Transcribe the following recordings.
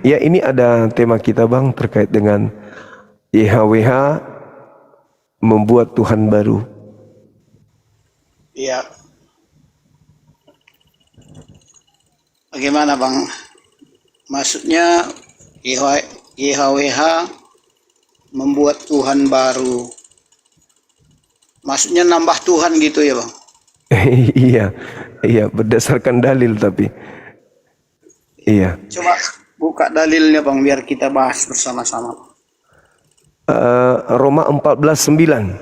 Ya, ini ada tema kita Bang terkait dengan YHWH membuat Tuhan baru. Iya. Bagaimana Bang? Maksudnya YHWH membuat Tuhan baru. Maksudnya nambah Tuhan gitu ya Bang? Iya, berdasarkan dalil tapi. Iya. Coba buka dalilnya Bang biar kita bahas bersama-sama. Roma 14:9.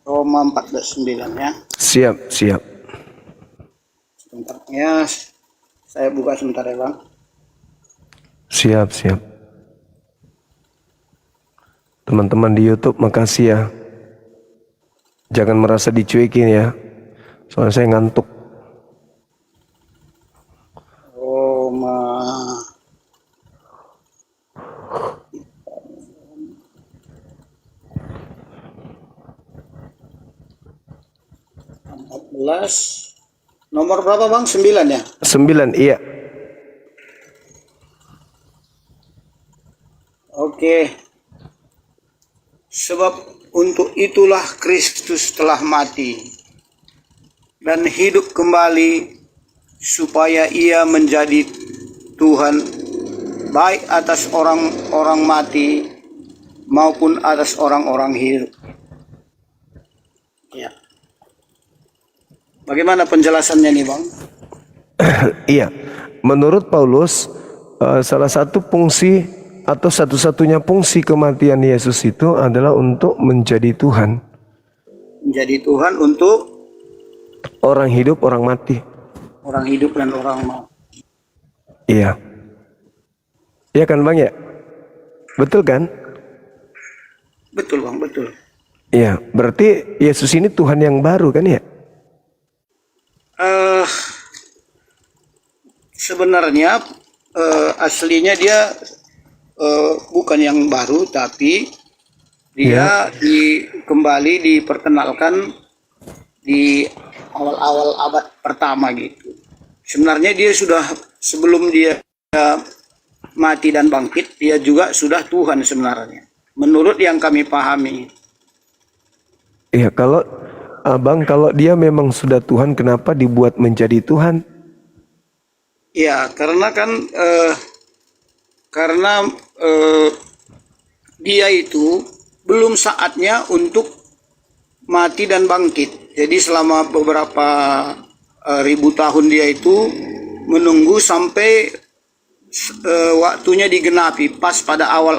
Roma 14:9 ya. Siap. Sebentar ya. Saya buka sebentar ya Bang. Siap. Teman-teman di YouTube makasih ya. Jangan merasa dicuekin ya. Soalnya saya ngantuk. Roma 14. Nomor berapa Bang? 9 ya? 9, iya. Oke. Sebab untuk itulah Kristus telah mati dan hidup kembali supaya ia menjadi Tuhan baik atas orang-orang mati maupun atas orang-orang hidup. Ya. Bagaimana penjelasannya nih Bang? Iya. Menurut Paulus, salah satu fungsi atau satu-satunya fungsi kematian Yesus itu adalah untuk menjadi Tuhan. Menjadi Tuhan untuk Orang hidup, orang mati. orang hidup dan orang mati. Iya. Iya kan Bang ya? Betul kan? Betul Bang, betul. Iya. Berarti Yesus ini Tuhan yang baru kan ya? Sebenarnya aslinya dia bukan yang baru, tapi dia kembali diperkenalkan di awal-awal abad pertama gitu. Sebenarnya dia sudah sebelum dia mati dan bangkit, dia juga sudah Tuhan sebenarnya. Menurut yang kami pahami. Iya, kalau Abang, kalau dia memang sudah Tuhan, kenapa dibuat menjadi Tuhan? Ya, karena kan dia itu belum saatnya untuk mati dan bangkit. Jadi selama beberapa ribu tahun dia itu menunggu sampai waktunya digenapi. Pas pada awal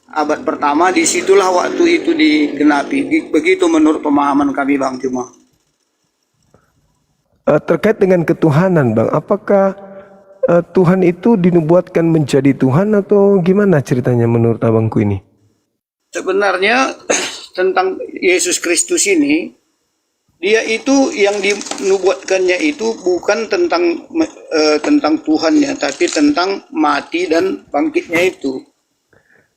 abad pertama, disitulah waktu itu digenapi. Begitu menurut pemahaman kami Bang Cuma. Terkait dengan ketuhanan Bang, apakah Tuhan itu dinubuatkan menjadi Tuhan atau gimana ceritanya menurut abangku ini? Sebenarnya tentang Yesus Kristus ini, dia itu yang dinubuatkannya itu bukan tentang Tuhannya, tapi tentang mati dan bangkitnya itu.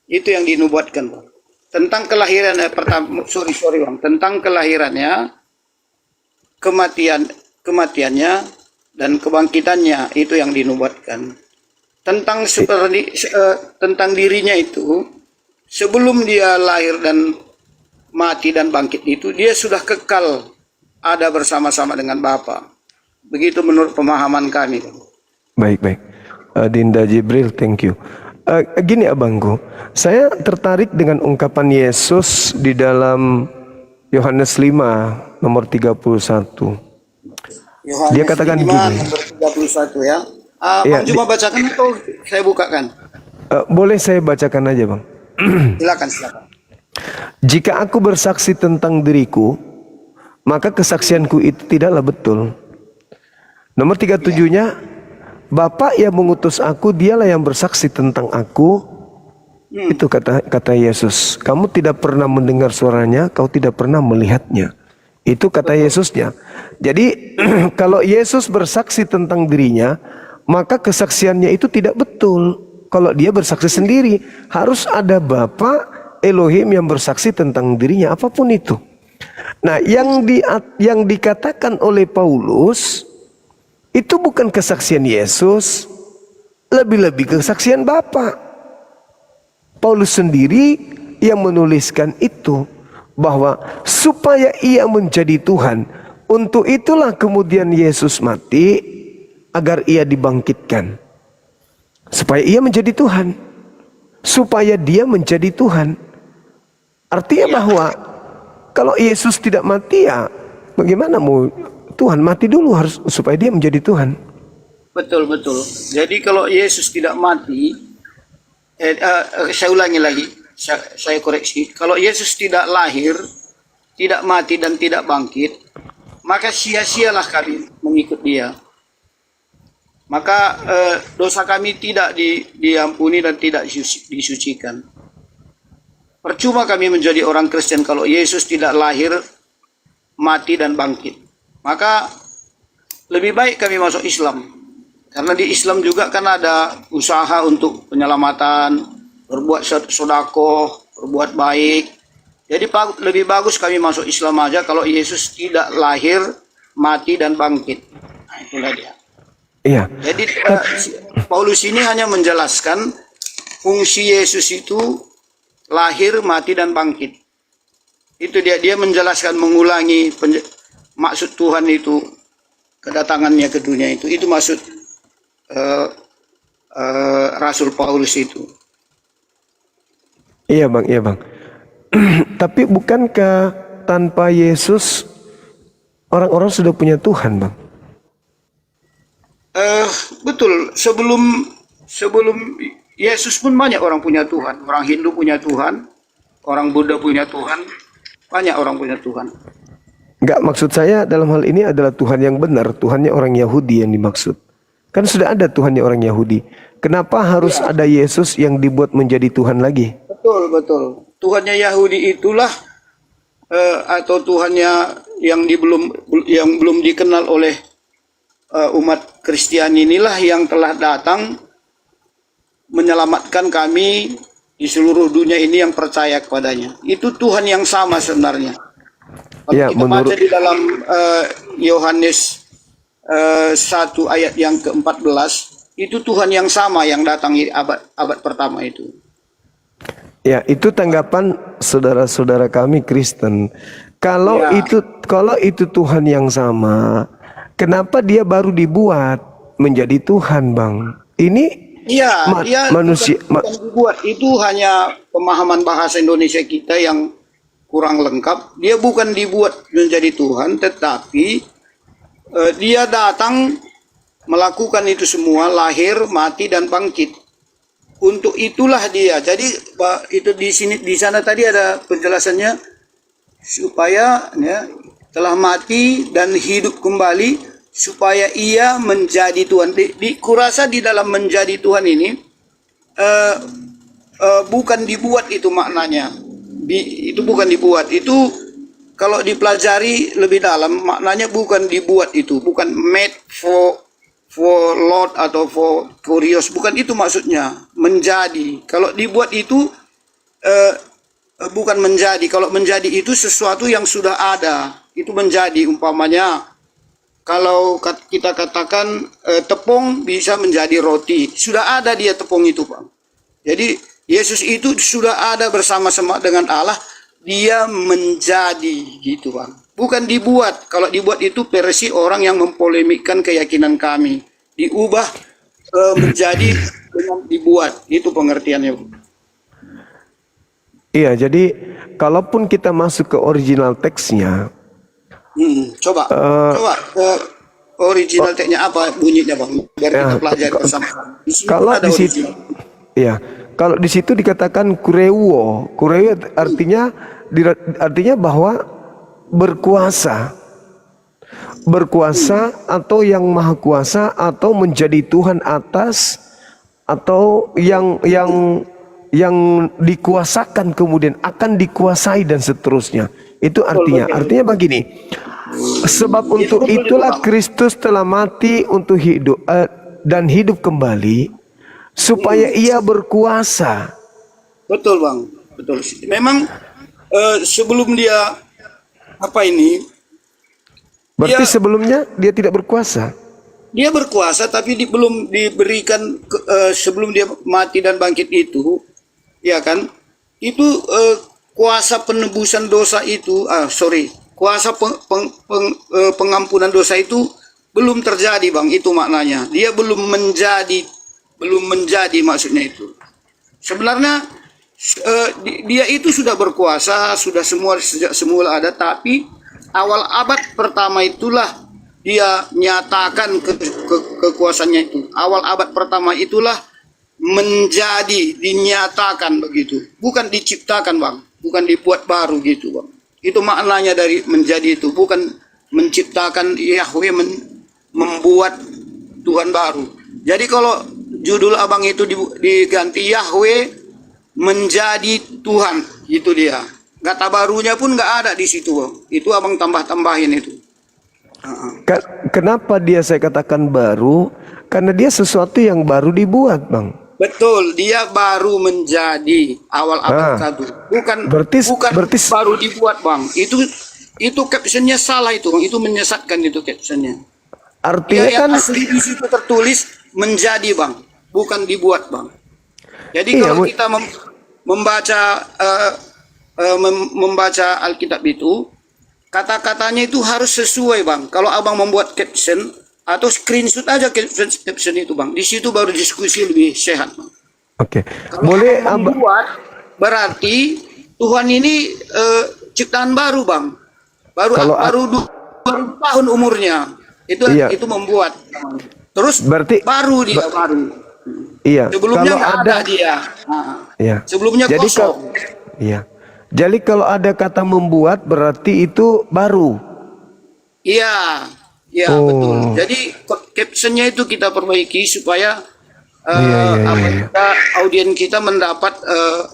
Itu yang dinubuatkan Bang. Tentang kelahirannya Bang, tentang kelahirannya, kematiannya dan kebangkitannya itu yang dinubuatkan. Tentang dirinya itu, sebelum dia lahir dan mati dan bangkit itu, dia sudah kekal ada bersama-sama dengan Bapa. Begitu menurut pemahaman kami. Baik. Dinda Jibril, thank you. Gini abangku, saya tertarik dengan ungkapan Yesus di dalam Yohanes 5 nomor 31. Yohanes Dia katakan 5, gini. nomor 31 ya. Iya, Bang cuma bacakan atau saya bukakan? Boleh saya bacakan aja Bang. Silakan. Jika aku bersaksi tentang diriku, maka kesaksianku itu tidaklah betul. Nomor 37-nya, Bapa yang mengutus aku, dialah yang bersaksi tentang aku. Itu kata Yesus. Kamu tidak pernah mendengar suaranya, kau tidak pernah melihatnya. Itu kata Yesusnya. Jadi kalau Yesus bersaksi tentang dirinya, maka kesaksiannya itu tidak betul. Kalau dia bersaksi sendiri, harus ada Bapa Elohim yang bersaksi tentang dirinya, apapun itu. Nah, yang dikatakan oleh Paulus itu bukan kesaksian Yesus, Lebih-lebih kesaksian Bapa. Paulus sendiri yang menuliskan itu, bahwa supaya ia menjadi Tuhan, untuk itulah kemudian Yesus mati agar ia dibangkitkan. Supaya ia menjadi Tuhan. Supaya dia menjadi Tuhan. Artinya bahwa kalau Yesus tidak mati, ya bagaimana mau Tuhan mati dulu, harus supaya dia menjadi Tuhan. Betul, betul. Jadi kalau Yesus tidak mati, saya ulangi lagi, saya koreksi. Kalau Yesus tidak lahir, tidak mati dan tidak bangkit, maka sia-sialah kami mengikut dia. Maka dosa kami tidak diampuni dan tidak disucikan. Percuma kami menjadi orang Kristen kalau Yesus tidak lahir, mati dan bangkit. Maka lebih baik kami masuk Islam. Karena di Islam juga kan ada usaha untuk penyelamatan, berbuat sedekah, berbuat baik. Jadi lebih bagus kami masuk Islam aja kalau Yesus tidak lahir, mati dan bangkit. Nah, itulah dia. Iya. Jadi Paulus ini hanya menjelaskan fungsi Yesus itu lahir, mati dan bangkit. Itu dia menjelaskan, mengulangi maksud Tuhan itu, kedatangannya ke dunia itu. Itu maksud Rasul Paulus itu. Iya bang, iya bang. Tapi bukankah tanpa Yesus orang-orang sudah punya Tuhan, bang? Betul. Sebelum Yesus pun banyak orang punya Tuhan. Orang Hindu punya Tuhan, orang Buddha punya Tuhan, banyak orang punya Tuhan. Enggak, maksud saya dalam hal ini adalah Tuhan yang benar, Tuhannya orang Yahudi yang dimaksud. Kan sudah ada Tuhannya orang Yahudi. Kenapa harus ada Yesus yang dibuat menjadi Tuhan lagi? Betul, betul. Tuhannya Yahudi itulah atau Tuhannya yang belum dikenal oleh umat Kristiani inilah yang telah datang menyelamatkan kami di seluruh dunia ini yang percaya kepadanya. Itu Tuhan yang sama sebenarnya. Kalau Ya, kita baca di dalam Yohanes 1 ayat yang ke-14, itu Tuhan yang sama yang datang di abad pertama itu. Ya, itu tanggapan saudara-saudara kami Kristen. Kalau itu Tuhan yang sama, kenapa dia baru dibuat menjadi Tuhan, Bang? Ini manusia bukan dibuat, itu hanya pemahaman bahasa Indonesia kita yang kurang lengkap. Dia bukan dibuat menjadi Tuhan, tetapi dia datang melakukan itu semua, lahir, mati dan bangkit. Untuk itulah dia. Jadi itu di sana tadi ada penjelasannya, supaya telah mati dan hidup kembali supaya ia menjadi Tuhan. Kurasa di dalam menjadi Tuhan ini bukan dibuat itu maknanya. Itu bukan dibuat. Itu kalau dipelajari lebih dalam, maknanya bukan dibuat itu, bukan made for Lord atau for curious, bukan itu maksudnya. Menjadi. Kalau dibuat itu bukan menjadi. Kalau menjadi itu sesuatu yang sudah ada, itu menjadi. Umpamanya, kalau kita katakan tepung bisa menjadi roti, sudah ada dia tepung itu, Pak. Jadi Yesus itu sudah ada bersama-sama dengan Allah. Dia menjadi gitu, Bang. Bukan dibuat. Kalau dibuat itu versi orang yang mempolemikkan keyakinan kami. Diubah menjadi dengan dibuat. Itu pengertiannya. Iya, jadi kalaupun kita masuk ke original teksnya, coba original teksnya apa bunyinya, Bang? Biar kita pelajari bersama. Kalau di situ, iya, kalau di situ dikatakan kureuo artinya bahwa berkuasa atau yang maha kuasa atau menjadi Tuhan atas atau yang dikuasakan kemudian akan dikuasai dan seterusnya. Itu artinya begini. Sebab untuk itulah Kristus telah mati untuk hidup dan hidup kembali supaya ia berkuasa. Betul, Bang. Betul. Memang sebelum dia Berarti sebelumnya dia tidak berkuasa. Dia berkuasa tapi belum diberikan sebelum dia mati dan bangkit itu, ya kan? Itu kuasa penebusan dosa itu, kuasa pengampunan dosa itu belum terjadi, Bang. Itu maknanya. Dia belum menjadi maksudnya itu. Sebenarnya dia itu sudah berkuasa, sudah sejak semula ada, tapi awal abad pertama itulah dia nyatakan kekuasaannya itu. Awal abad pertama itulah dinyatakan begitu. Bukan diciptakan, Bang. Bukan dibuat baru gitu, Bang. Itu maknanya dari menjadi itu. Bukan menciptakan Yahweh membuat Tuhan baru. Jadi kalau judul abang itu diganti Yahweh menjadi Tuhan, itu dia. Kata barunya pun nggak ada di situ, Bang. Itu abang tambah-tambahin itu. Kenapa dia saya katakan baru? Karena dia sesuatu yang baru dibuat, Bang. Betul, dia baru menjadi awal abad satu. Bukan baru dibuat, Bang. Itu captionnya salah itu, Bang. Itu menyesatkan itu captionnya. Artinya yang kan asli di situ tertulis menjadi, Bang, bukan dibuat, Bang. Jadi kalau kita membaca Alkitab itu, kata-katanya itu harus sesuai, Bang. Kalau abang membuat caption atau screenshot aja caption itu, Bang. Di situ baru diskusi lebih sehat, Bang. Oke. Kalau Boleh membuat berarti Tuhan ini ciptaan baru, Bang. Baru 2 tahun umurnya. Itu membuat. Terus berarti baru dia baru. Iya. Sebelumnya kalau ada dia. Iya. Sebelumnya kosong. Iya. Jadi kalau ada kata membuat berarti itu baru. Iya, betul. Jadi captionnya itu kita perbaiki supaya audien kita mendapat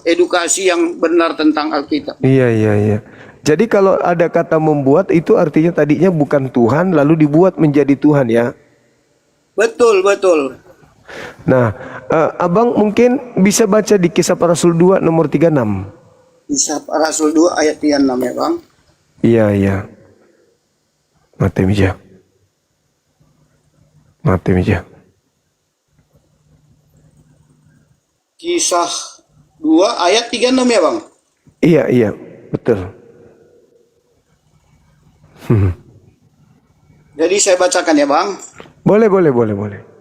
edukasi yang benar tentang Alkitab. Iya. Jadi kalau ada kata membuat itu artinya tadinya bukan Tuhan lalu dibuat menjadi Tuhan, ya. Betul. Nah, abang mungkin bisa baca di Kisah Para Rasul 2 nomor 36. Kisah Para Rasul 2 ayat 36, ya, Bang. Iya. Mati meja. Kisah 2 ayat 36, ya, Bang. Iya, betul. Jadi saya bacakan, ya, Bang. Boleh.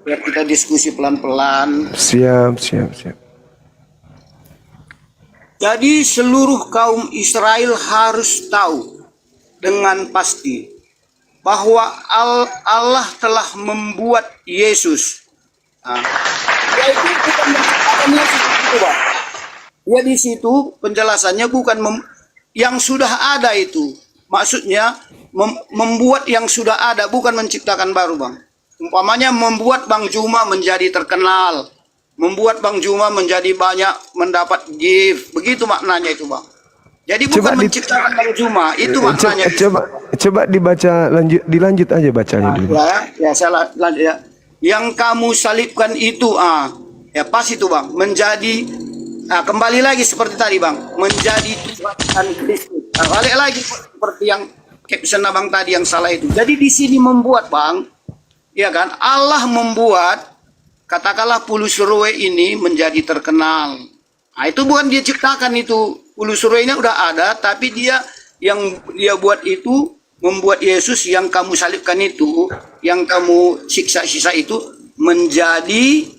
Biar kita diskusi pelan-pelan. Siap. Jadi seluruh kaum Israel harus tahu dengan pasti bahwa Allah telah membuat Yesus. Yaitu bukan menciptakan Yesus itu, Bang. Ya, di situ penjelasannya bukan yang sudah ada itu. Maksudnya membuat yang sudah ada, bukan menciptakan baru, Bang. Umpamanya membuat Bang Juma menjadi terkenal, membuat Bang Juma menjadi banyak mendapat gift, begitu maknanya itu, Bang. Jadi bukan menciptakan Bang Juma, itu maknanya. Coba dibaca dilanjut aja bacanya dulu. Saya lanjut, ya. Yang kamu salibkan itu, ya pas itu, Bang, menjadi kembali lagi seperti tadi, Bang, menjadi Tuhan Kristus. Balik lagi seperti yang caption abang tadi yang salah itu. Jadi di sini membuat, Bang, ya kan, Allah membuat, katakanlah Pulus Roe ini menjadi terkenal. Itu bukan dia ciptakan itu. Pulus Roe ini udah ada, tapi dia buat itu, membuat Yesus yang kamu salibkan itu, yang kamu siksa-siksa itu menjadi,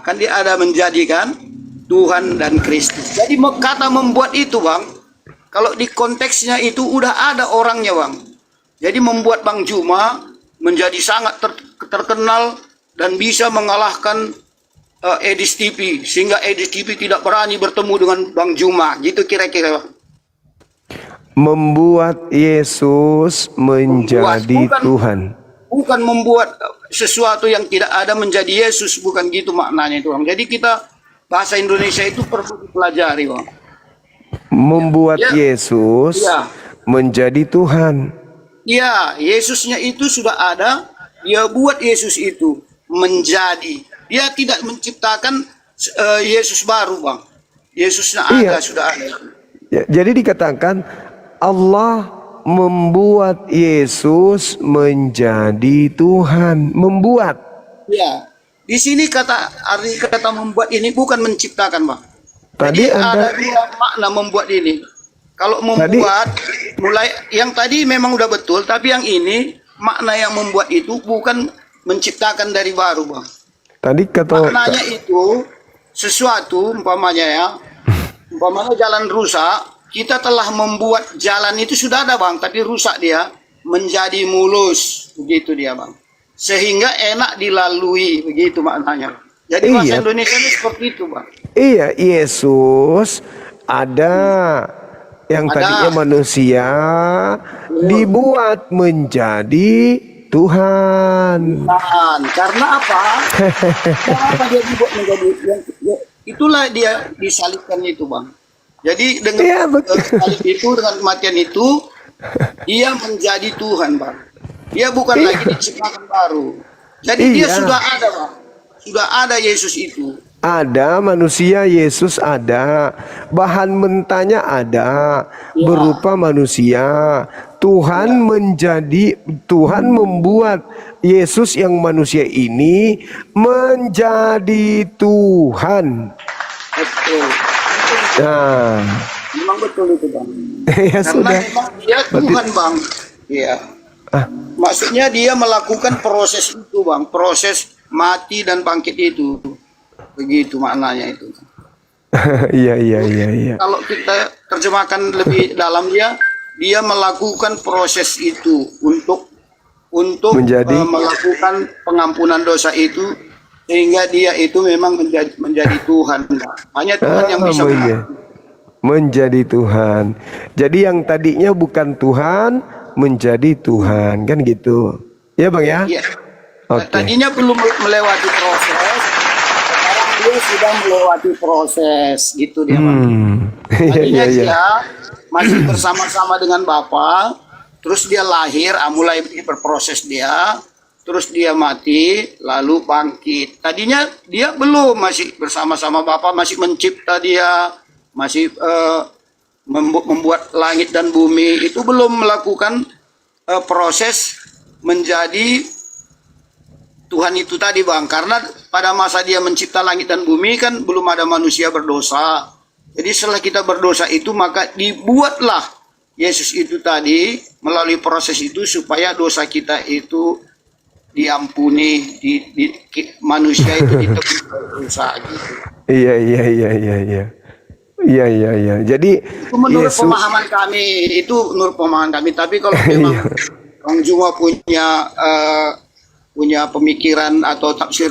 kan dia ada menjadikan Tuhan dan Kristus. Jadi kata membuat itu, Bang, kalau di konteksnya itu udah ada orangnya, Bang. Jadi membuat Bang Juma menjadi sangat terkenal dan bisa mengalahkan Edis TV, sehingga Edis TV tidak berani bertemu dengan Bang Juma, gitu kira-kira, Bang. Membuat Yesus menjadi Tuhan. Bukan membuat sesuatu yang tidak ada menjadi Yesus, bukan gitu maknanya itu, Bang. Jadi kita bahasa Indonesia itu perlu dipelajari, Bang. Membuat Yesus menjadi Tuhan. Ya, Yesusnya itu sudah ada, dia buat Yesus itu menjadi. Dia tidak menciptakan Yesus baru, Bang. Yesusnya ada, sudah ada. Ya, jadi dikatakan Allah membuat Yesus menjadi Tuhan. Membuat. Ya, di sini kata membuat ini bukan menciptakan, Bang. Tadi Jadi Anda ada dua makna membuat ini. Kalau membuat, mulai yang tadi memang udah betul, tapi yang ini makna yang membuat itu bukan menciptakan dari baru, Bang. tadi kata Maknanya itu sesuatu, umpamanya jalan rusak, kita telah membuat jalan itu sudah ada, Bang, tapi rusak dia menjadi mulus, begitu dia, Bang. Sehingga enak dilalui, begitu maknanya. Jadi bahasa Iya. Indonesia itu seperti itu, Bang. Iya, Yesus ada yang Ada. tadinya manusia dibuat menjadi Tuhan. Tuhan. Karena apa? Kenapa dia dibuat menjadi itulah dia disalibkan itu, Bang. Jadi dengan Iya, betul. salib itu, dengan kematian itu, dia menjadi Tuhan, Bang. Dia bukan Iya. lagi diciptakan baru. Jadi dia Iya. sudah ada, Bang. Sudah ada Yesus itu. Ada manusia, Yesus ada, bahan mentahnya ada, Ya. berupa manusia. Tuhan Tuhan membuat Yesus yang manusia ini menjadi Tuhan. Betul. Nah, Memang betul itu, Bang. ya Karena sudah. memang dia Tuhan, Bang. Iya. Ah, Maksudnya dia melakukan proses itu, Bang. Proses mati dan bangkit itu. Begitu maknanya itu. iya, iya, iya, iya. Kalau kita terjemahkan lebih dalam, dia melakukan proses itu untuk Menjadi- melakukan pengampunan dosa itu, sehingga dia itu memang menjadi Tuhan. Hanya Tuhan yang bisa Menjadi Tuhan. Jadi yang tadinya bukan Tuhan menjadi Tuhan, kan gitu. Ya, Bang ya? Iya. Oke. Tadinya belum melewati proses, sekarang dia sudah melewati proses, gitu dia, Bang. Iya, Tadinya iya, iya. dia masih bersama-sama dengan Bapa, terus dia lahir, mulai berproses dia, terus dia mati, lalu bangkit. Tadinya dia belum, masih bersama-sama Bapa, masih mencipta dia, masih membuat langit dan bumi, itu belum melakukan proses menjadi Tuhan itu tadi, Bang. Karena pada masa dia mencipta langit dan bumi kan belum ada manusia berdosa. Jadi setelah kita berdosa itu, maka dibuatlah Yesus itu tadi melalui proses itu supaya dosa kita itu diampuni, manusia itu ditebus dosa gitu. Iya, iya, iya, iya, iya. Iya, iya, iya. Jadi Itu menurut pemahaman kami, tapi kalau memang Bang Juma punya pemikiran atau tafsir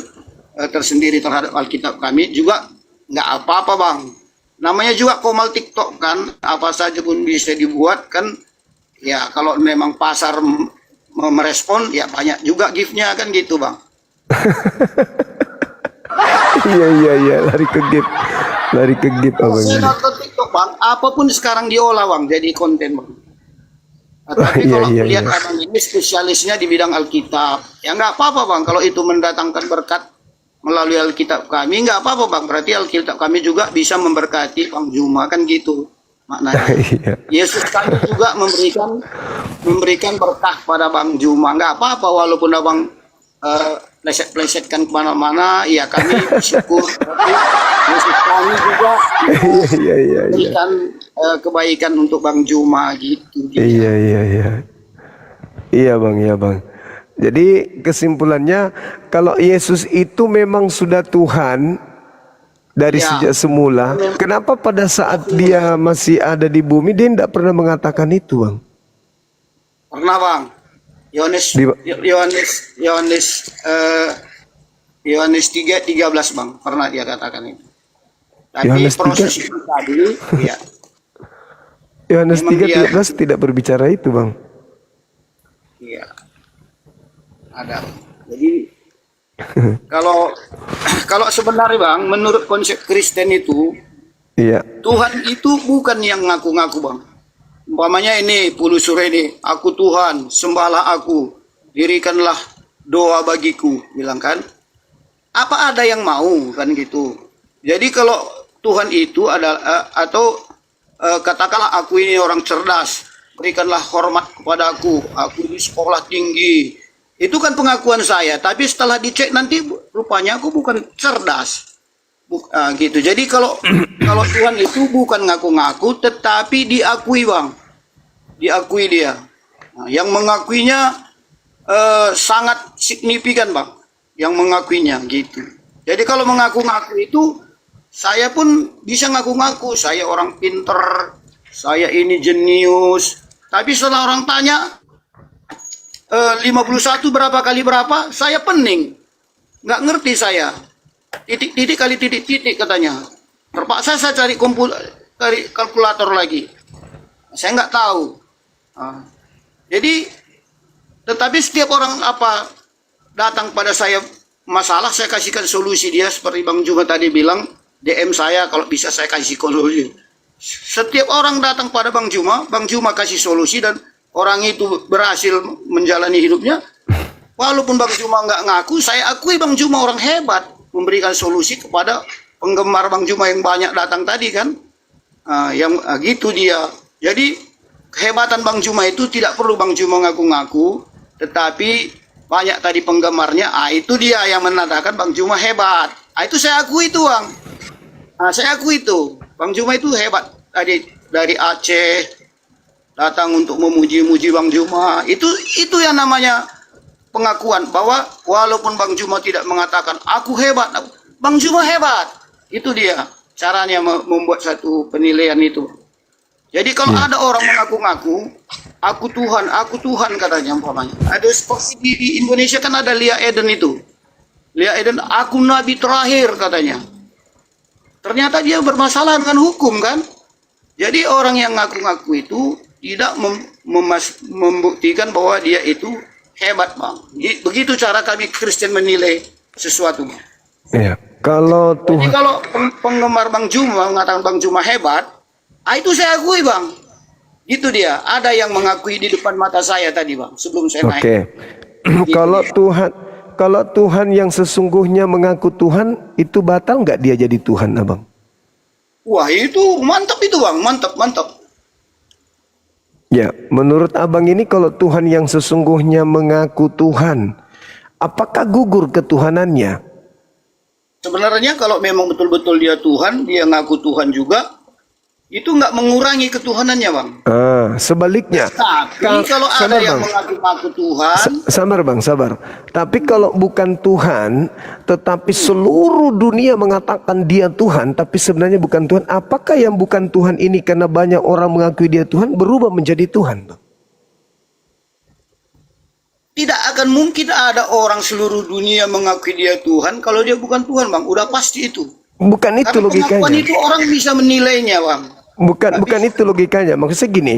tersendiri terhadap Alkitab kami juga nggak apa-apa, Bang. Namanya juga komal TikTok kan, apa saja pun bisa dibuat kan. Ya kalau memang pasar merespon, ya banyak juga gift-nya kan gitu, Bang. iya, iya, iya, lari ke gip abang. Saya nonton TikTok, Bang, apapun sekarang diolah, Bang, jadi konten, Bang. Tapi Iya, kalau iya, lihat iya. abang ini spesialisnya di bidang Alkitab, ya nggak apa-apa, Bang. Kalau itu mendatangkan berkat melalui Alkitab kami, nggak apa-apa, Bang. Berarti Alkitab kami juga bisa memberkati Bang Juma, kan gitu maknanya. Iya. Yesus kami juga memberikan berkah pada Bang Juma, nggak apa-apa, walaupun abang pleset-plesetkan kemana-mana, ya kami bersyukur. Tapi Yesus kami juga Iya, iya, iya. memberikan kebaikan untuk Bang Juma gitu. Iya, iya, iya. Iya, Bang, iya, Bang. Jadi kesimpulannya, kalau Yesus itu memang sudah Tuhan dari Ya. sejak semula, kenapa pada saat dia masih ada di bumi dia tidak pernah mengatakan itu, Bang? Pernah, Bang. Yohanes Di- Yohanes 3:13, Bang. Pernah dia katakan itu. Tapi Yohanes proses 3. itu tadi, ya. Yohanes Memang dia- 3:13 tidak berbicara itu, Bang. Iya. Ada. Jadi kalau sebenarnya, Bang, menurut konsep Kristen itu, Iya. Tuhan itu bukan yang ngaku-ngaku, Bang. Umpamanya ini Pulusure ini, aku Tuhan, sembahlah aku, dirikanlah doa bagiku, bilang kan. Apa ada yang mau kan gitu. Jadi kalau Tuhan itu adalah katakanlah aku ini orang cerdas, berikanlah hormat kepadaku, aku di sekolah tinggi. Itu kan pengakuan saya, tapi setelah dicek nanti rupanya aku bukan cerdas. Gitu. Jadi kalau kalau Tuhan itu bukan ngaku-ngaku, tetapi diakui, Bang. Diakui dia. Nah, yang mengakuinya sangat signifikan, Bang. Yang mengakuinya gitu. Jadi kalau mengaku-ngaku itu, saya pun bisa ngaku-ngaku, saya orang pinter, saya ini jenius. Tapi setelah orang tanya 51 berapa kali berapa, saya pening. Nggak ngerti saya. Titik-titik kali titik-titik katanya. Terpaksa saya cari kalkulator lagi. Saya nggak tahu. Jadi, tetapi setiap orang datang pada saya masalah, saya kasihkan solusi dia. Seperti Bang Juma tadi bilang, DM saya kalau bisa saya kasih solusi. Setiap orang datang pada Bang Juma kasih solusi dan orang itu berhasil menjalani hidupnya. Walaupun Bang Juma nggak ngaku, saya akui Bang Juma orang hebat memberikan solusi kepada penggemar Bang Juma yang banyak datang tadi kan. Gitu dia. Jadi kehebatan Bang Juma itu tidak perlu Bang Juma ngaku-ngaku, tetapi banyak tadi penggemarnya. Itu dia yang menandakan Bang Juma hebat. Itu saya akui itu, Bang. Saya akui itu. Bang Juma itu hebat. Dari Aceh datang untuk memuji-muji Bang Juma. Itu yang namanya pengakuan bahwa walaupun Bang Juma tidak mengatakan aku hebat, Bang Juma hebat. Itu dia caranya membuat satu penilaian itu. Jadi kalau ada orang mengaku-ngaku aku Tuhan katanya umpamanya. Ada seperti di Indonesia kan ada Lia Eden itu. Lia Eden, aku nabi terakhir katanya. Ternyata dia bermasalah dengan hukum kan. Jadi orang yang ngaku-ngaku itu tidak membuktikan bahwa dia itu hebat, Bang. Begitu cara kami Kristen menilai sesuatu, Bang. Iya. Kalau Jadi kalau penggemar Bang Juma mengatakan Bang Juma hebat, itu saya akui, Bang. Itu dia. Ada yang mengakui di depan mata saya tadi, Bang. Sebelum saya naik. Oke. Kalau Tuhan yang sesungguhnya mengaku Tuhan, itu batal nggak dia jadi Tuhan, Abang? Wah, itu mantap itu, Bang. Mantap. Ya, menurut Abang ini kalau Tuhan yang sesungguhnya mengaku Tuhan, apakah gugur ketuhanannya? Sebenarnya kalau memang betul-betul dia Tuhan, dia ngaku Tuhan juga, itu nggak mengurangi ketuhanannya, Bang. Sebaliknya. Tapi kalau ada yang mengaku-ngaku Tuhan, sabar Bang, sabar. Tapi kalau bukan Tuhan, tetapi seluruh dunia mengatakan dia Tuhan, tapi sebenarnya bukan Tuhan, apakah yang bukan Tuhan ini karena banyak orang mengakui dia Tuhan berubah menjadi Tuhan, Bang? tidak akan mungkin ada orang seluruh dunia mengakui dia Tuhan kalau dia bukan Tuhan, Bang. Udah pasti itu. Bukan itu Karena logikanya. pengakuan itu orang bisa menilainya, Bang. Bukan itu logikanya. Maksudnya gini,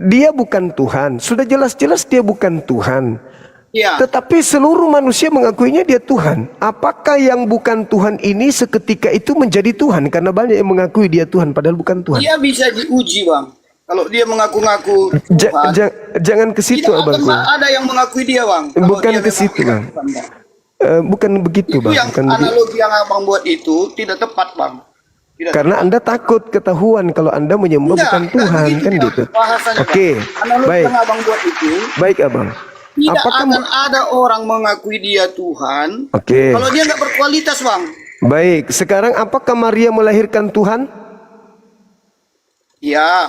dia bukan Tuhan. Sudah jelas-jelas dia bukan Tuhan. Ya. Tetapi seluruh manusia mengakuinya dia Tuhan. Apakah yang bukan Tuhan ini seketika itu menjadi Tuhan? Karena banyak yang mengakui dia Tuhan padahal bukan Tuhan. Dia bisa diuji, Bang. Kalau dia mengaku-ngaku Tuhan, jangan ke situ, tidak Abangku. akan ada yang mengakui dia, Bang. Kalau Bukan dia ke situ, Bang. Tuhan, Bang. Bukan begitu, Itu Bang. yang Bukan analogi yang Abang buat itu tidak tepat, Bang. Tidak karena Anda takut ketahuan kalau Anda menyembah bukan Tuhan, kan gitu. Oke, analogi baik. yang Abang buat itu, Baik, Abang. tidak Apakah akan ada orang mengakui dia Tuhan Oke. kalau dia nggak berkualitas, Bang. Baik, sekarang apakah Maria melahirkan Tuhan? Ya,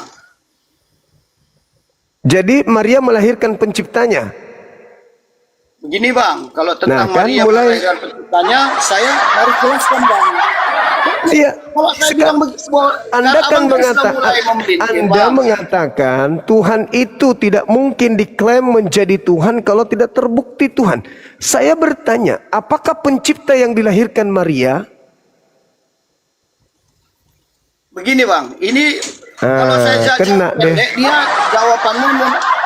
Jadi Maria melahirkan penciptanya. begini, Bang. Kalau tentang Nah, kan Maria melahirkan penciptanya, saya harus jelaskan, Bang. Iya. Kalau saya bilang begitu, Anda kan mulai memelintir, Anda Bang. mengatakan Tuhan itu tidak mungkin diklaim menjadi Tuhan kalau tidak terbukti Tuhan. Saya bertanya, apakah pencipta yang dilahirkan Maria? Begini, Bang. Ini kalau saya kena jawab pendek, dia jawabannya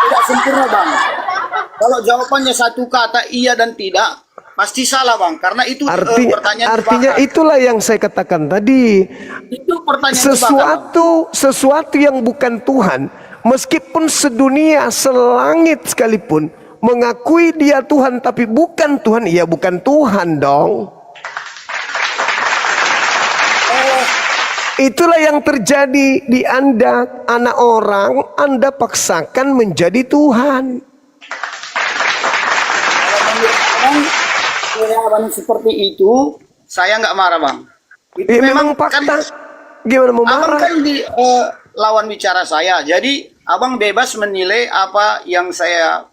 tidak sempurna, Bang. Kalau jawabannya satu kata iya dan tidak, pasti salah, Bang. Karena itu pertanyaan Artinya jebakan. itulah yang saya katakan tadi. Itu pertanyaan jebakan, Bang. Sesuatu yang bukan Tuhan, meskipun sedunia selangit sekalipun mengakui dia Tuhan tapi bukan Tuhan, ya bukan Tuhan dong. Itulah yang terjadi di Anda, anak orang, Anda paksakan menjadi Tuhan. Kalau abang seperti itu, saya nggak marah bang. Itu Memang fakta. kan Gimana mau abang marah? kan di lawan bicara saya, jadi abang bebas menilai apa yang saya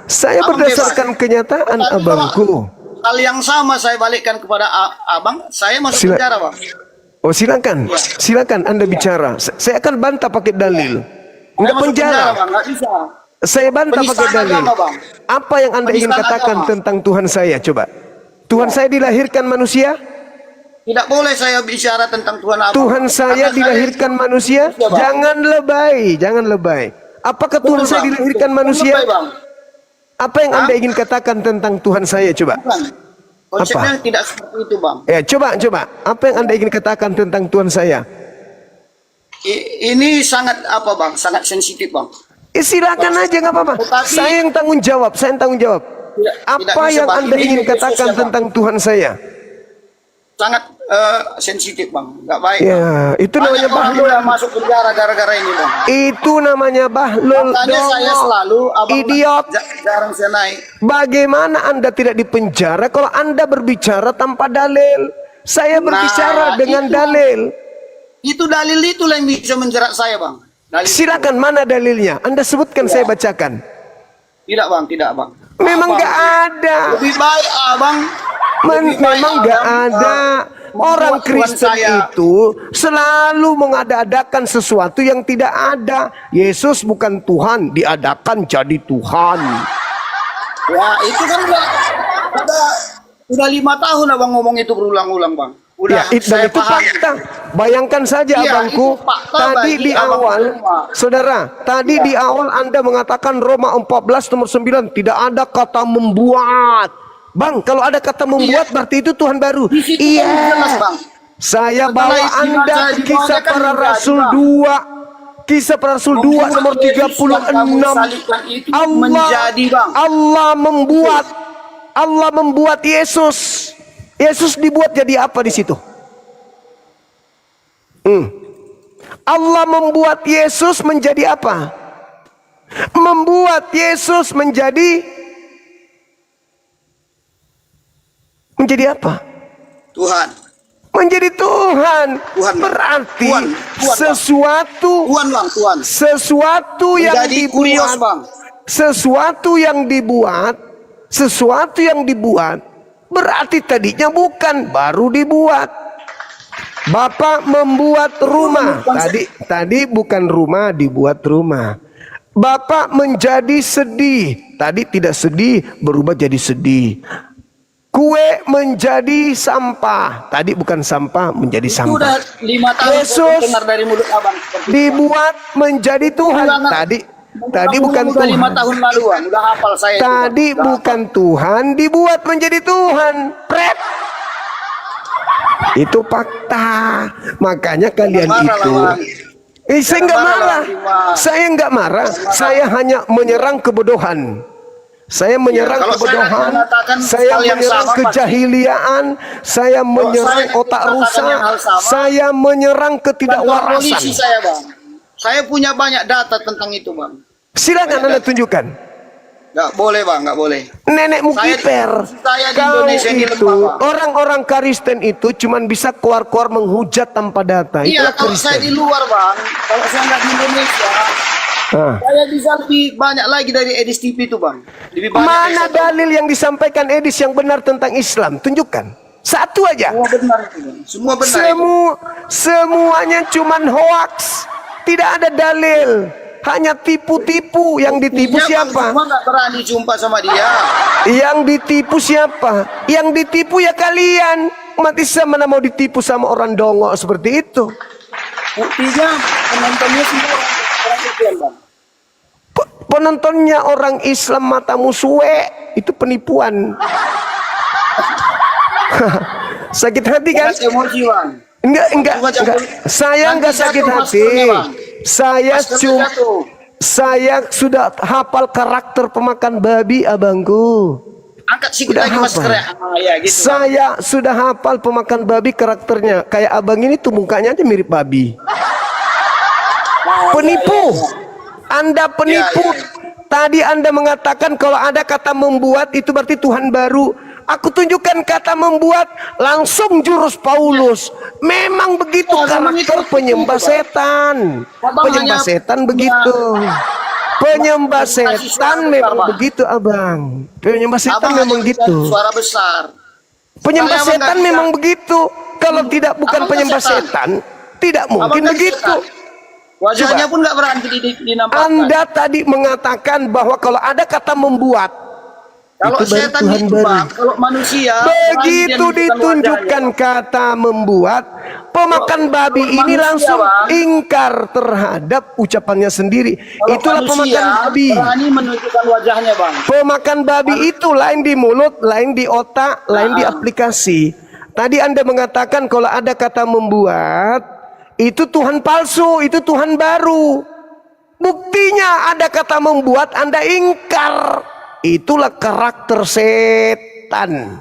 Saya Abang berdasarkan kenyataan Tapi abangku. hal yang sama saya balikkan kepada abang, saya masuk Sila- penjara bang. Oh silakan, silakan Anda bicara. Saya akan bantah pakai dalil. Enggak Saya masuk penjara. bang, nggak bisa. Saya bantah pakai Penistaan dalil. agama, Bang. Apa yang Anda ingin Penistaan katakan agama. tentang Tuhan saya? Coba. Tuhan saya dilahirkan manusia? Tidak boleh saya bicara tentang Tuhan abang. Tuhan saya Karena dilahirkan manusia? Iya, Bang. Jangan lebay, jangan lebay. Apakah Tuhan Betul, saya Bang. dilahirkan Betul. manusia? Lebay, Bang. Apa yang Anda ingin katakan tentang Tuhan saya? Coba. Bukan. Konsepnya tidak seperti itu bang. Ya, coba. Apa yang Anda ingin katakan tentang Tuhan saya? Ini sangat apa bang? Sangat sensitif bang. Silakan aja nggak apa-apa. Tetapi- Saya yang tanggung jawab. Tidak Apa bisa, yang Bang. Anda Ini ingin Yesus, katakan ya, Bang. tentang Tuhan saya? Sangat sensitif bang. Nggak baik. Ya, Bang. itu Banyak namanya orang bahlul. yang masuk penjara gara-gara ini bang. Itu namanya bahlul. Makanya saya Dongo. selalu abang Idiot. jarang saya naik. Bagaimana Anda tidak dipenjara kalau Anda berbicara tanpa dalil? Saya berbicara dengan itu- dalil. Itu dalil itulah yang bisa menjerat saya bang. Dalil. Silakan, mana dalilnya? Anda sebutkan, saya bacakan. Tidak bang, tidak bang. Memang Abang, nggak ada. Lebih baik abang. lebih baik Memang nggak abang, ada. Orang membuat Tuhan Kristen saya. itu selalu mengada-adakan sesuatu yang tidak ada. Yesus bukan Tuhan, diadakan jadi Tuhan. Ya itu kan udah 5 tahun abang ngomong itu berulang-ulang bang. Udah Ya, dan saya itu paham. fakta. Bayangkan saja Iya, abangku, itu fakta tadi bagi di abang awal, semua. saudara, tadi di awal Anda mengatakan Roma 14 nomor 9 tidak ada kata membuat. Bang, kalau ada kata membuat berarti itu Tuhan baru. Di situ Iya. kan jelas bang. Saya Setelah bawa istilah Anda saya ke dibawakan Kisah kan Para menjadi, Rasul Bang. 2. Kisah Para Rasul 2 nomor Yesus yang kamu 36. salibkan itu menjadi, Bang. Allah membuat Yesus. Yesus dibuat jadi apa di situ? Allah membuat Yesus menjadi apa? Membuat Yesus menjadi apa? Tuhan. Menjadi Tuhan. Tuhan, Bang. Berarti Tuhan, Bang. sesuatu Tuhan bang, Tuhan. sesuatu yang Menjadi kurios dibuat, bang. sesuatu yang dibuat berarti tadinya bukan, baru dibuat. Bapak membuat rumah, tadi bukan rumah, dibuat rumah. Bapak menjadi sedih, tadi tidak sedih, berubah jadi sedih. Kue menjadi sampah, tadi bukan sampah, menjadi Itu sampah. udah 5 tahun Yesus saya dengar dari mulut abang. Dibuat menjadi Tuhan. Tadi bukan udah 5 Tuhan. tahun laluan, udah hafal saya. itu, Bang. Tadi Udah bukan Tuhan, dibuat menjadi Tuhan. Pret. Itu fakta. Makanya kalian marah itu. lawan. Saya nggak marah marah. lawan, Bang. Saya nggak marah. Saya hanya menyerang kebodohan. Saya menyerang kalau saya kebodohan. mengatakan Saya hal yang menyerang sama, kejahiliaan. Saya menyerang saya otak mengatakan rusak. yang hal sama, Saya menyerang Kantor polisi ketidakwarasan. saya bang. Saya punya banyak data tentang itu bang. Silakan Anda tunjukkan. Nggak boleh bang, nggak boleh. Nenekmu kiper. Saya di Kau Indonesia ini itu, lemah, Pak. orang-orang Kristen itu cuman bisa keluar-keluar menghujat tanpa data. Iya, Itulah kalau saya di Kristen. luar bang, kalau saya nggak di Indonesia, Ah. saya bisa lebih banyak lagi dari Edis TV itu bang. Lebih banyak. Mana dari saya. dalil yang disampaikan Edis yang benar tentang Islam? Tunjukkan. Satu aja. Semua benar itu, Bang. Semua benar. itu. Semuanya cuman hoax. Tidak ada dalil. Hanya tipu-tipu. Yang ditipu Iya, Bang, siapa? semua nggak berani jumpa sama dia. Yang ditipu siapa? Yang ditipu ya kalian. Umat Islam mana mau ditipu sama orang dongo seperti itu? Buktinya penontonnya semua orang Kristen bang. Penontonnya orang Islam matamu suwe. Itu penipuan. Sakit hati kan? Jangan emosi bang. Enggak. Saya enggak Nanti sakit jatuh hati. maskernya, Bang. Saya Maskernya jatuh. saya sudah hafal karakter pemakan babi abangku. Angkat sedikit Udah lagi hafal. maskernya. Ya gitu. Saya sudah hafal pemakan babi karakternya. Kayak abang ini tuh mukanya aja mirip babi. Penipu. Anda penipu. Ya, ya. Tadi Anda mengatakan kalau ada kata membuat itu berarti Tuhan baru. Aku tunjukkan kata membuat, langsung jurus Paulus. Memang begitu karakter penyembah setan. Penyembah setan begitu. Penyembah setan memang begitu, abang. Penyembah setan Abang memang hanya gitu. suara besar. Penyembah Abang setan nggak memang bisa. begitu. Kalau tidak bukan Abang kan penyembah setan. setan, tidak Abang mungkin kan begitu. setan. Wajahnya pun nggak berani dinampakkan. Anda tadi mengatakan bahwa kalau ada kata membuat, Kalau itu baru setan Tuhan itu baru. Bang, kalau manusia Begitu berani dia ditunjukkan wajahnya. kata membuat, pemakan babi kalau ini manusia, langsung Bang. ingkar terhadap ucapannya sendiri. Kalau Itulah manusia pemakan babi. berani menunjukkan wajahnya, Bang. Pemakan babi itu lain di mulut, lain di otak, lain di aplikasi. Tadi Anda mengatakan kalau ada kata membuat, itu Tuhan palsu, itu Tuhan baru. Buktinya ada kata membuat, Anda ingkar. Itulah karakter setan.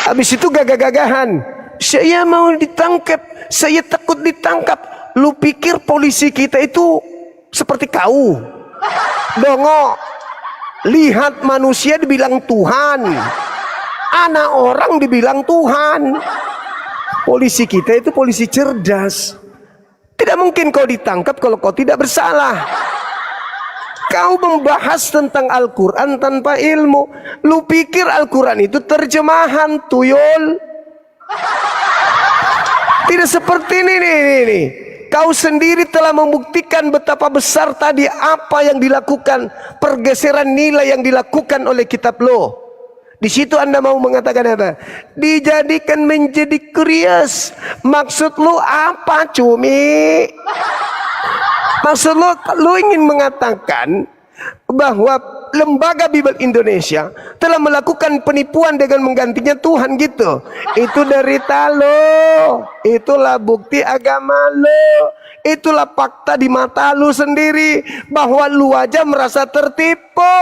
Habis itu gagah-gagahan. Saya mau ditangkap, saya takut ditangkap. Lu pikir polisi kita itu seperti kau? Dongo. Lihat manusia dibilang Tuhan. Anak orang dibilang Tuhan. Polisi kita itu polisi cerdas. Tidak mungkin kau ditangkap kalau kau tidak bersalah. Kau membahas tentang Al-Quran tanpa ilmu. Lu pikir Al-Quran itu terjemahan, tuyul? Tidak seperti ini nih. Kau sendiri telah membuktikan betapa besar tadi apa yang dilakukan, pergeseran nilai yang dilakukan oleh kitab lo. Di situ Anda mau mengatakan apa? Dijadikan menjadi kurios. Maksud lu apa, cumi? Maksud lu ingin mengatakan bahwa Lembaga Bible Indonesia telah melakukan penipuan dengan menggantinya Tuhan gitu. Itu derita lo. Itulah bukti agama lo. Itulah fakta di mata lu sendiri bahwa lu aja merasa tertipu